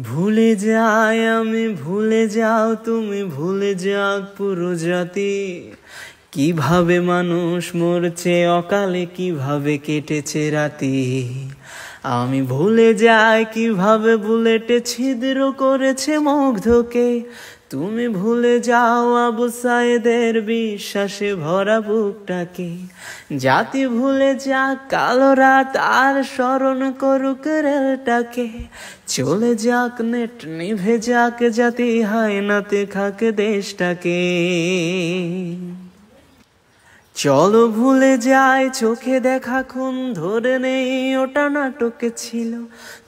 ভুলে যাই আমি, ভুলে যাও তুমি, ভুলে যাক পুরো জাতি। কিভাবে মানুষ মরছে অকালে, কিভাবে কেটেছে রাতি। আমি ভুলে যাই কিভাবে বুলেটে ছিদ্র করেছে মুগ্ধকে। তুমি ভুলে যাও আবু সায়েদের বিশ্বাসে ভরা বুকটাকে। জাতি ভুলে যাক কালো রাত আর স্মরণ করুক রেলটাকে। চলে যাক নেট, নিভে যাক জাতি, হায়নাতে খাক দেশটাকে। চলো ভুলে যাই চোখে দেখা খুন, ধরে নেই ওটা নাটকে ছিল।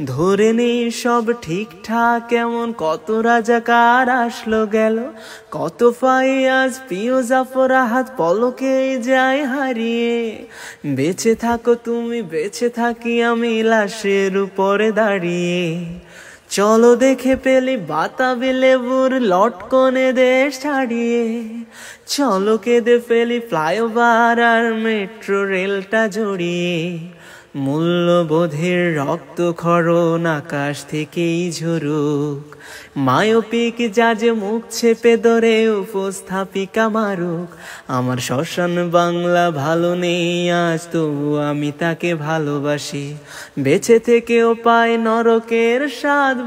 ধরে নেই সব ঠিকঠাক, এমন কত রাজাকার আসলো গেল। কত ফাইয়াজ প্রিয় জাফর আহাদ পলকে যায় হারিয়ে। বেঁচে থাকো তুমি, বেঁচে থাকি আমি, লাশের উপরে দাঁড়িয়ে। চলো দেখে পেলি বাতাবি লেবুর লটকনে দেশ ছাড়িয়ে। চলো কেঁদে ফেলি ফ্লাইওভার আর মেট্রো রেলটা জড়িয়ে। মূল্যবোধের রক্তক্ষরণ আকাশ থেকেই ঝরুক। মায়োপিক জাজে মুখ চেপে ধরে উপস্থাপিকা মারুক। আমার শ্মশান বাংলা ভালো নেই আজ, তবু আমি তাকে ভালোবাসি। বেঁচে থেকেও পাই নরকের স্বাদ।